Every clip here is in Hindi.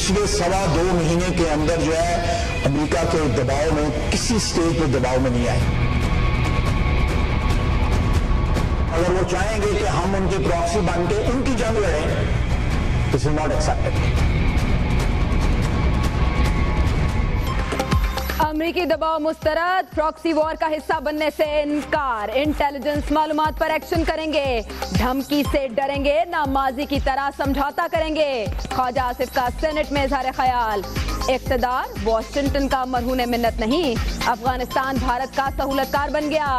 पिछले 2.25 महीने के अंदर जो है अमेरिका के दबाव में किसी स्टेट पे दबाव में नहीं आए। अगर वो चाहेंगे कि हम उनकी प्रॉक्सी बन के उनकी जंग लड़ें, दिस इज नॉट एक्सेप्टेबल। अमेरिकी दबाव मुस्तरद, प्रॉक्सी वॉर का हिस्सा बनने से इनकार, इंटेलिजेंस मालूमात पर एक्शन करेंगे, धमकी से डरेंगे ना माजी की तरह समझौता करेंगे। ख्वाजा आसिफ का सेनेट में इजहार ख्याल, इख्तिदार वाशिंगटन का मरहून मिन्नत नहीं, अफगानिस्तान भारत का सहूलतकार बन गया,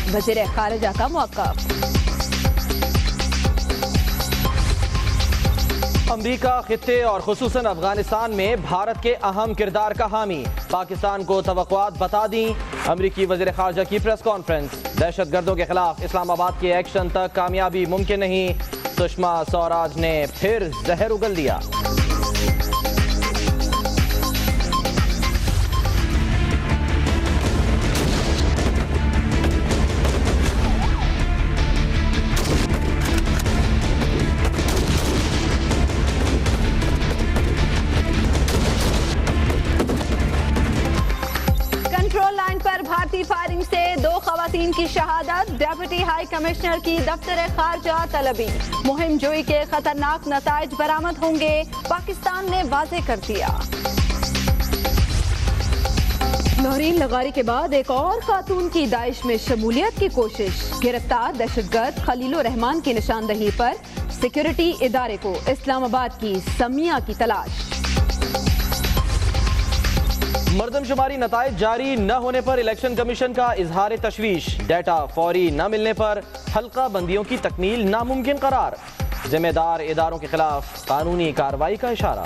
वज़ीर खारिजा का मौक़िफ़। अमरीका खित्ते और खुसूसन अफगानिस्तान में भारत के अहम किरदार का हामी, पाकिस्तान को तवक्कुआत बता दी। अमरीकी वज़ीर ख़ारिजा की प्रेस कॉन्फ्रेंस, दहशत गर्दों के खिलाफ इस्लामाबाद के एक्शन तक कामयाबी मुमकिन नहीं, सुषमा स्वराज ने फिर जहर उगल दिया। भारतीय फायरिंग से 2 खवातीन की शहादत, डेप्यूटी हाई कमिश्नर की दफ्तर खारजा तलबी, मुहिम जोई के खतरनाक नताइज बरामद होंगे, पाकिस्तान ने वाज़ेह कर दिया। नौरीन लगारी के बाद एक और खातून की दाइश में शमूलियत की कोशिश, गिरफ्तार दहशतगर्द खलील रहमान की निशानदही पर सिक्योरिटी इदारे को इस्लामाबाद की समिया की तलाश। मर्दमशुमारी नताइज जारी न होने पर इलेक्शन कमीशन का इजहार तशवीश, डाटा फौरी न मिलने पर हल्का बंदियों की तकमील नामुमकिन करार, जिम्मेदार इदारों के खिलाफ कानूनी कार्रवाई का इशारा।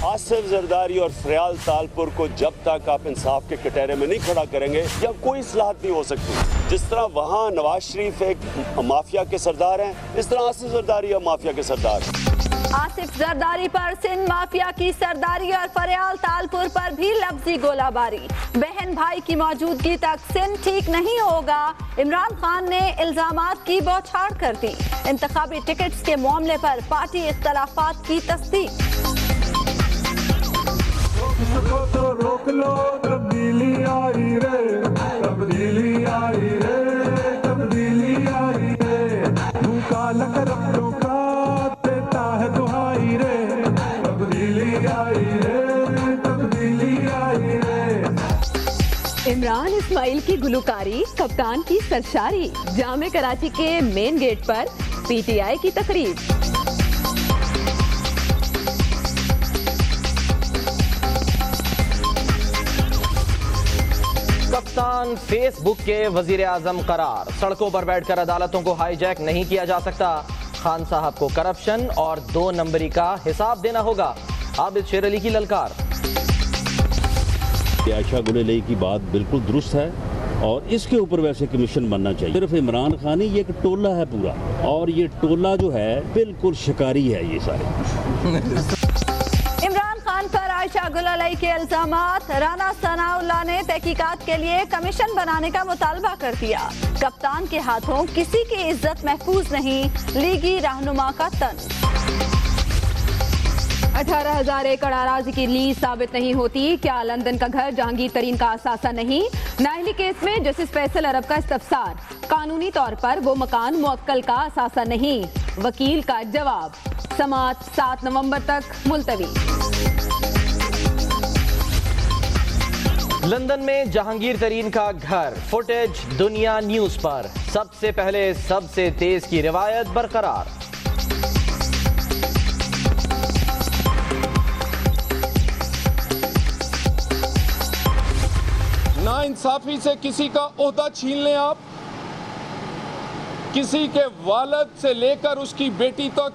आसिफ जरदारी और फरियाल तालपुर को जब तक आप इंसाफ के कटहरे में नहीं खड़ा करेंगे या कोई इस्लाहत नहीं हो सकती। जिस तरह वहाँ नवाज शरीफ एक माफिया के सरदार हैं, इस तरह आसिफ जरदारी माफिया के सरदार। आसिफ जरदारी पर सिंध माफिया की सरदारी और फरियाल तालपुर पर भी लफ्जी गोलाबारी, बहन भाई की मौजूदगी तक सिंध ठीक नहीं होगा, इमरान खान ने इल्जामात की बौछार कर दी। इंतखाबी टिकट्स के मामले पर पार्टी इख्तलाफात की तस्दीक। तो रोक लो, तब्दीली आई रे, तब्दीली आई रे, तब्दीली आई रे, भूखा लकड़ों का देता है दुहाई रे, तब्दीली आई रे, तब्दीली आई रे। इमरान इस्माइल की गुलकारी, कप्तान की सरशारी, जामे कराची के मेन गेट पर पीटीआई की तकरीब। कप्तान फेसबुक के वजीर आजम करार, सड़कों पर बैठकर अदालतों को हाईजैक नहीं किया जा सकता, खान साहब को करप्शन और 2 नंबरी का हिसाब देना होगा, आबिद शेर अली की ललकार। आयशा गुलेली की बात बिल्कुल दुरुस्त है और इसके ऊपर वैसे कमीशन बनना चाहिए। सिर्फ इमरान खान ही, ये एक टोला है पूरा, और ये टोला जो है बिल्कुल शिकारी है ये सारे। इमरान खान पर आयशा गुलेली के इल्जामात, राना सनाउल्लाह ने तहकीकात के लिए कमीशन बनाने का मुतालबा कर दिया, कप्तान के हाथों किसी की इज्जत महफूज नहीं, लीगी रहनुमा का तंज। 18,000 एकड़ अराजी की लीज साबित नहीं होती, क्या लंदन का घर जहांगीर तरीन का असासा नहीं, नाहली केस में जस्टिस फैसल अरब का इस्तफसार, कानूनी तौर पर वो मकान मुअक्कल का असासा नहीं, वकील का जवाब, समाअत 7 नवंबर तक मुलतवी। लंदन में जहांगीर तरीन का घर, फुटेज दुनिया न्यूज पर, सबसे पहले सबसे तेज की रिवायत बरकरार। नाइंसाफी से किसी का ओहदा छीन लें आप, किसी के वालिद से लेकर उसकी बेटी तक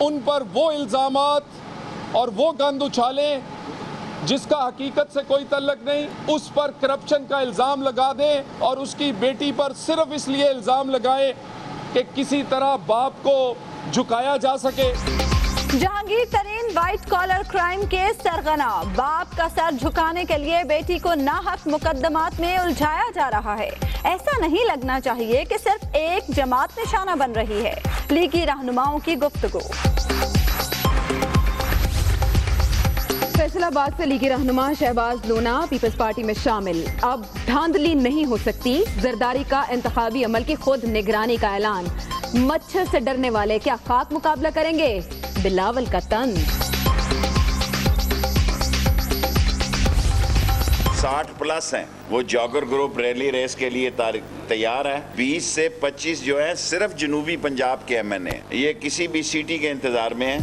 उन पर वो इल्जामात और वो गंद उछालें जिसका हकीकत से कोई तल्लक नहीं, उस पर करप्शन का इल्ज़ाम लगा दें और उसकी बेटी पर सिर्फ इसलिए इल्ज़ाम लगाएं कि किसी तरह बाप को झुकाया जा सके। जहांगीर तरीन लेकिन व्हाइट कॉलर क्राइम के सरगना बाप का सर झुकाने के लिए बेटी को नाहक मुकदमात में उलझाया जा रहा है। ऐसा नहीं लगना चाहिए कि सिर्फ एक जमात निशाना बन रही है। लीगी रहनुमाओं की गुफ्तगू। फैसलाबाद से लीगी रहनुमा शहबाज लूना पीपल्स पार्टी में शामिल। अब धांधली नहीं हो सकती, जरदारी का इंतखाबी अमल की खुद निगरानी का ऐलान। मच्छर से डरने वाले क्या खाक मुकाबला करेंगे? बिलावल का तंज। 60 प्लस हैं, वो जॉगर ग्रुप रैली रेस के लिए तैयार है। 20 से 25 जो है सिर्फ जनूबी पंजाब के MNA, ये किसी भी सीटी के इंतजार में है।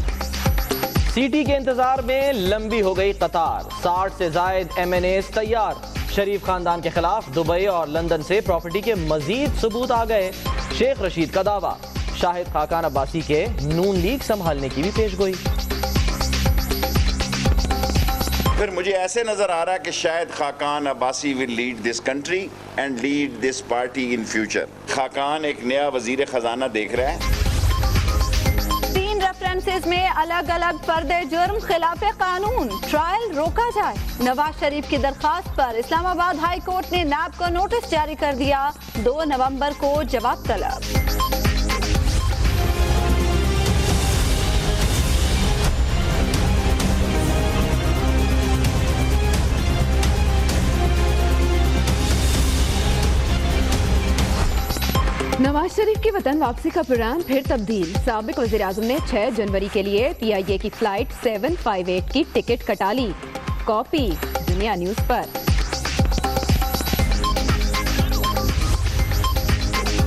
सीटी के इंतजार में लंबी हो गई कतार। 60 से जायद MNAs तैयार। शरीफ खानदान के खिलाफ दुबई और लंदन से प्रॉपर्टी के मजीद सबूत आ गए। शेख रशीद का दावा, शाहिद खाकान अब्बासी के नून लीग संभालने की भी पेशगोई। फिर मुझे ऐसे नजर आ रहा है कि शायद Khaqan Abbasi will lead this country and lead this party in future. Khaqan एक नया वजीर खजाना देख रहा है। 3 रेफरेंसेस में अलग अलग फर्दे जुर्म खिलाफे कानून, ट्रायल रोका जाए। नवाज शरीफ की दरखास्त पर इस्लामाबाद हाई कोर्ट ने नैब को नोटिस जारी कर दिया। 2 नवंबर को जवाब तलब। नवाज शरीफ की वतन वापसी का प्रोग्राम फिर तब्दील। साबिक वज़ीर आज़म ने 6 जनवरी के लिए PIA की फ्लाइट 758 की टिकट कटा ली। कॉपी दुनिया न्यूज पर।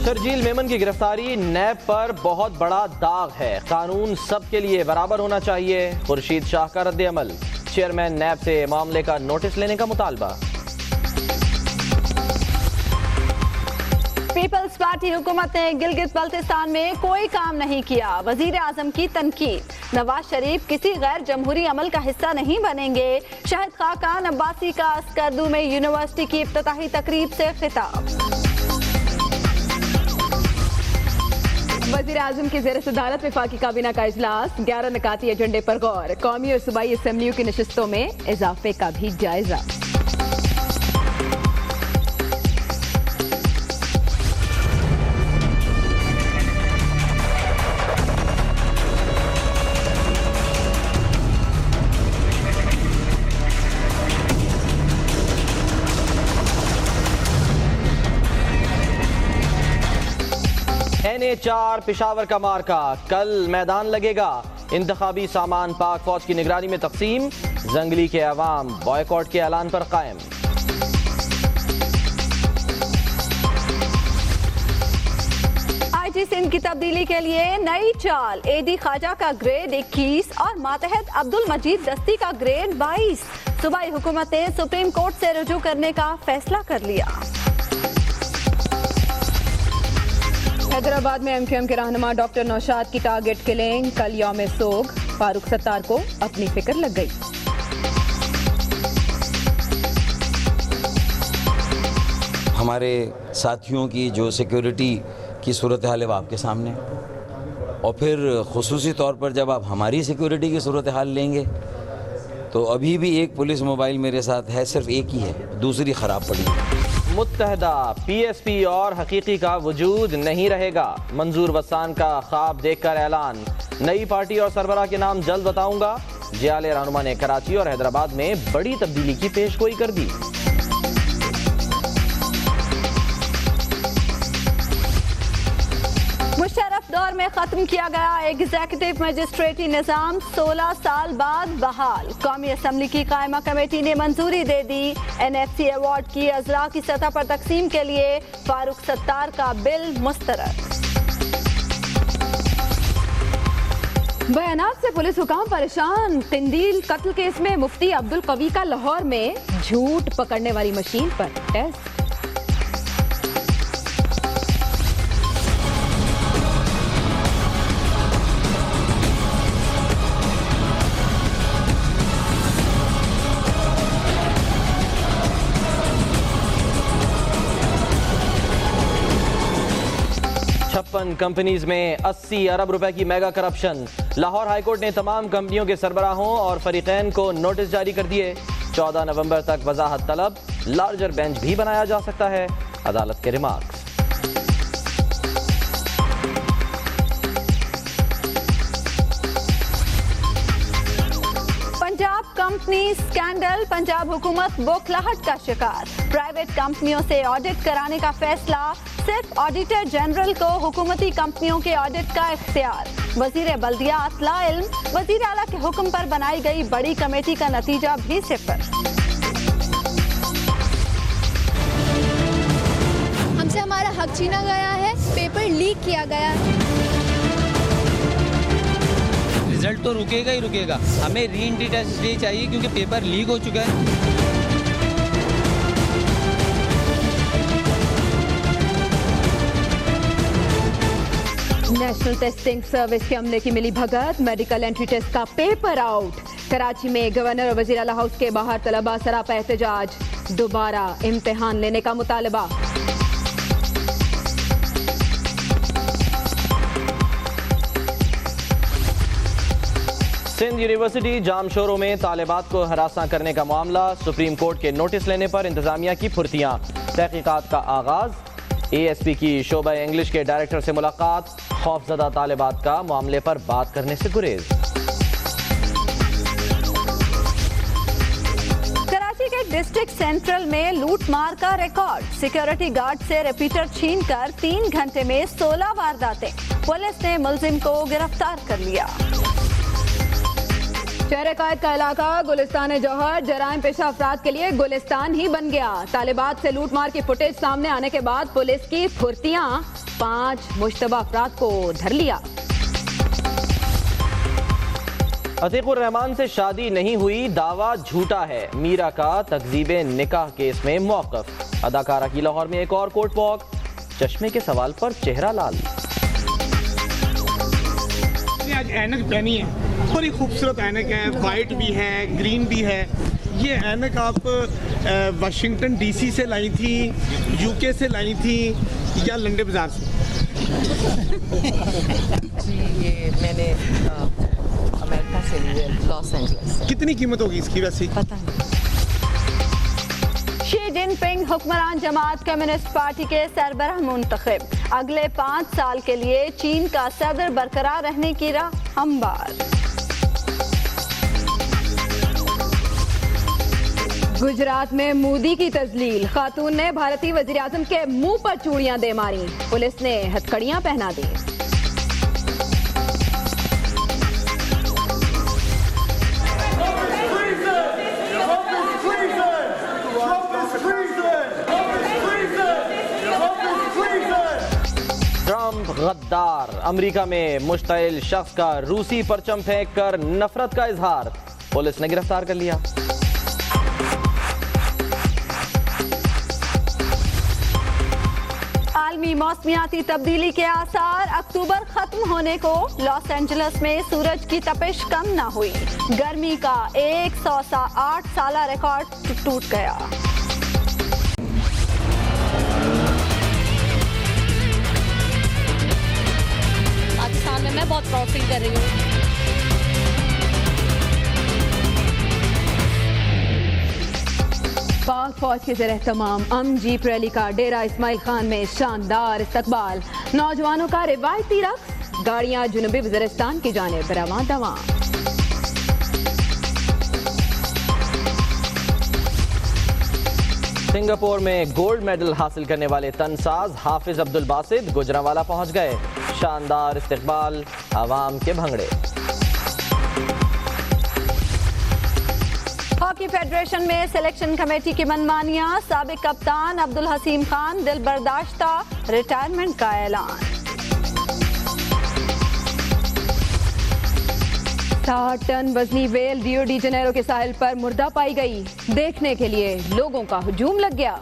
शर्जील मेमन की गिरफ्तारी नैब पर बहुत बड़ा दाग है। कानून सबके लिए बराबर होना चाहिए। खुर्शीद शाह का रद्द अमल। चेयरमैन नैब से मामले का नोटिस लेने का मुतालबा। पीपल्स पार्टी हुकूमत ने गिलगित बल्तिस्तान में कोई काम नहीं किया। वजीर आजम की तनकीद। नवाज शरीफ किसी गैर जमहूरी अमल का हिस्सा नहीं बनेंगे। शाहिद खाकान अब्बासी का अस्करदू में यूनिवर्सिटी की इफ्तिताही तकरीब से खिताब। वजीर आजम की ज़ेर सदारत वफाकी काबीना का इजलास। 11 निकाती एजेंडे पर गौर। कौमी और सूबाई असम्बलियों की नशिस्तों में इजाफे का भी जायजा। NA4 पेशावर का मार्का कल मैदान लगेगा। इंतखाबी सामान पाक फौज की निगरानी में तकसीम। जंगली के अवाम बॉयकॉट के ऐलान पर कायम। IG सिंध की तब्दीली के लिए नई चाल। AD ख्वाजा का ग्रेड 21 और मातहत अब्दुल मजीद दस्ती का ग्रेड 22। सूबाई हुकूमत ने सुप्रीम कोर्ट से रुजू करने का फैसला कर लिया। हैदराबाद में MQM के रहनुमा डॉक्टर नौशाद की टारगेट किलिंग। कल यौम सोग। फारूक सत्तार को अपनी फिक्र लग गई। हमारे साथियों की जो सिक्योरिटी की सूरत हाल है वो आपके सामने, और फिर खुसूसी तौर पर जब आप हमारी सिक्योरिटी की सूरत हाल लेंगे तो अभी भी एक पुलिस मोबाइल मेरे साथ है, सिर्फ एक ही है, दूसरी ख़राब पड़ी है। मुत्तहदा PSP और हकीकी का वजूद नहीं रहेगा। मंजूर वसान का ख्वाब देखकर ऐलान। नई पार्टी और सरबराह के नाम जल्द बताऊंगा। जियाले रहनुमा ने कराची और हैदराबाद में बड़ी तब्दीली की पेशगोई कर दी। मुशर्रफ दौर में खत्म किया गया एग्जीक्यूटिव मजिस्ट्रेटी निज़ाम 16 साल बाद बहाल। कौमी असम्बली की कायमा कमेटी ने मंजूरी दे दी। NFC अवार्ड की अज़रा की सतह पर तकसीम के लिए फारूक सत्तार का बिल मुस्तरद। बयानात से पुलिस हुकाम परेशान। किंदील कत्ल केस में मुफ्ती अब्दुल कवी का लाहौर में झूठ पकड़ने वाली मशीन पर टेस्ट। 53 कंपनीज में 80 अरब रुपए की मेगा करप्शन। लाहौर हाईकोर्ट ने तमाम कंपनियों के सरबराहों और फरीकैन को नोटिस जारी कर दिए। 14 नवंबर तक वजाहत तलब। लार्जर बेंच भी बनाया जा सकता है, अदालत के remarks. Punjab company scandal, Punjab हुकूमत बौखलाहट का शिकार। प्राइवेट कंपनियों से ऑडिट कराने का फैसला, सिर्फ ऑडिटर जनरल को हुकूमती कंपनियों के ऑडिट का इख्तियार। वजीर बल्दियात लाइल्म, वजीर आला के हुक्म पर बनाई गई बड़ी कमेटी का नतीजा भी सिफर। हमसे हमारा हक छीना गया है, पेपर लीक किया गया है। रिजल्ट तो रुकेगा ही रुकेगा। हमें री-एंट्री टेस्ट इसलिए चाहिए क्योंकि पेपर लीक हो चुका है। नेशनल टेस्टिंग सर्विस के अमले की मिली भगत, मेडिकल एंट्री टेस्ट का पेपर आउट। कराची में गवर्नर और वजीर आला हाउस के बाहर तलबा सरापा एहतजाज, दोबारा इम्तिहान लेने का मुतालबा। सिंध यूनिवर्सिटी जामशोरों में तालिबात को हरासा करने का मामला, सुप्रीम कोर्ट के नोटिस लेने पर इंतजामिया की फुर्तियां। तहकीकात का आगाज। ASP की शोबा इंग्लिश के डायरेक्टर से मुलाकात, खौफजदा तालिबात का मामले पर बात करने से गुरेज। कराची के डिस्ट्रिक्ट सेंट्रल में लूटमार का रिकॉर्ड, सिक्योरिटी गार्ड से रिपीटर छीनकर 3 घंटे में 16 वारदातें। पुलिस ने मुलजिम को गिरफ्तार कर लिया। शहर कायद का इलाका गुलिस्तान जौहर जराइम पेशा अफराद के लिए गुलिस्तान ही बन गया। तालिबात से लूटमार की फुटेज सामने आने के बाद पुलिस की फुर्तियां, 5 मुश्तबा अफराद को धर लिया। अतीकुर रहमान से शादी नहीं हुई, दावा झूठा है। मीरा का तकजीबे निकाह केस में मौक़िफ़। अदाकारा की लाहौर में एक और कोर्ट वॉक, चश्मे के सवाल पर चेहरा लाल। आज ऐनक पहनी है, बड़ी खूबसूरत ऐनक है, वाइट भी है, ग्रीन भी है। ये ऐनक आप वाशिंगटन DC से लाई थी, UK से लाई थी या लंडे बाजार से? जी ये मैंने अमेरिका से ली है, लॉस एंजलिस से। कितनी कीमत होगी इसकी वैसे? पता नहीं। शी जिनपिंग हुक्मरान जमात कम्युनिस्ट पार्टी के सरबराह मुंतखब, अगले 5 साल के लिए चीन का सदर बरकरार रहने की राह हमवार। गुजरात में मोदी की तजलील, खातून ने भारतीय वजीर आजम के मुंह पर चूड़ियां दे मारी, पुलिस ने हथकड़ियां पहना दी। ट्रंप गद्दार, अमेरिका में मुश्तइल शख्स का रूसी परचम फेंक कर नफरत का इजहार, पुलिस ने गिरफ्तार कर लिया। आलमी मौसमियाती तब्दीली के आसार, अक्टूबर खत्म होने को, लॉस एंजलिस में सूरज की तपिश कम न हुई, गर्मी का 108 साला रिकॉर्ड टूट गया। पाकिस्तान में मैं बहुत प्राउड फील कर रही हूँ। पाक फौज के ज़ेर एहतमाम जीप रैली का डेरा इस्माइल खान में शानदार इस्तकबाल, नौजवानों का रिवायती रक्स, गाड़ियां जुनूबी वज़ीरिस्तान की जानिब रवां दवां। सिंगापुर में गोल्ड मेडल हासिल करने वाले तनसाज हाफिज अब्दुल बासित गुजरांवाला पहुंच गए, शानदार इस्तकबाल, आवाम के भंगड़े। हॉकी फेडरेशन में सिलेक्शन कमेटी की मनमानियां, साबिक कप्तान अब्दुल हसीम खान दिल बर्दाश्ता, रिटायरमेंट का ऐलान। 60 टन वजनी वेल रियो डी जनेरो के साहिल पर मुर्दा पाई गई, देखने के लिए लोगों का हुजूम लग गया।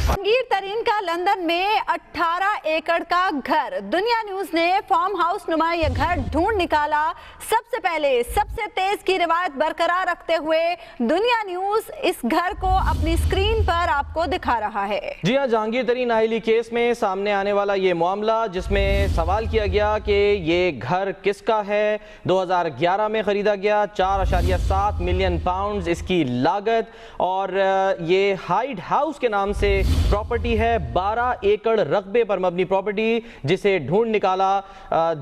जहांगीर तरीन का लंदन में 18 एकड़ का घर, दुनिया न्यूज ने फार्म हाउस नुमा यह घर ढूंढ निकाला, सबसे पहले सबसे तेज की रिवायत बरकरार रखते हुए दुनिया न्यूज इस घर को अपनी स्क्रीन पर आपको दिखा रहा है। जी हां, जहांगीर तरीन नाहिली केस में सामने आने वाला ये मामला जिसमें सवाल किया गया कि ये घर किसका है। 2011 में खरीदा गया, 4.7 मिलियन पाउंड इसकी लागत, और ये हाइड हाउस के नाम से प्रॉपर्टी है। 12 एकड़ रकबे पर मबनी प्रॉपर्टी जिसे ढूंढ निकाला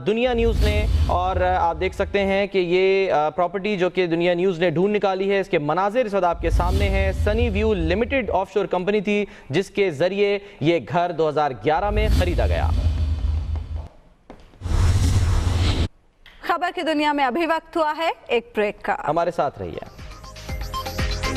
दुनिया न्यूज़ ने। और आप देख सकते हैं कि ये प्रॉपर्टी जो कि दुनिया न्यूज़ ने ढूंढ निकाली है, इसके मनाजिर इस वक्त आपके सामने हैं। Sunny view limited offshore company थी जिसके जरिए ये घर 2011 में खरीदा गया। खबर की दुनिया में अभी वक्त हुआ है एक ब्रेक का। हमारे साथ रहिए।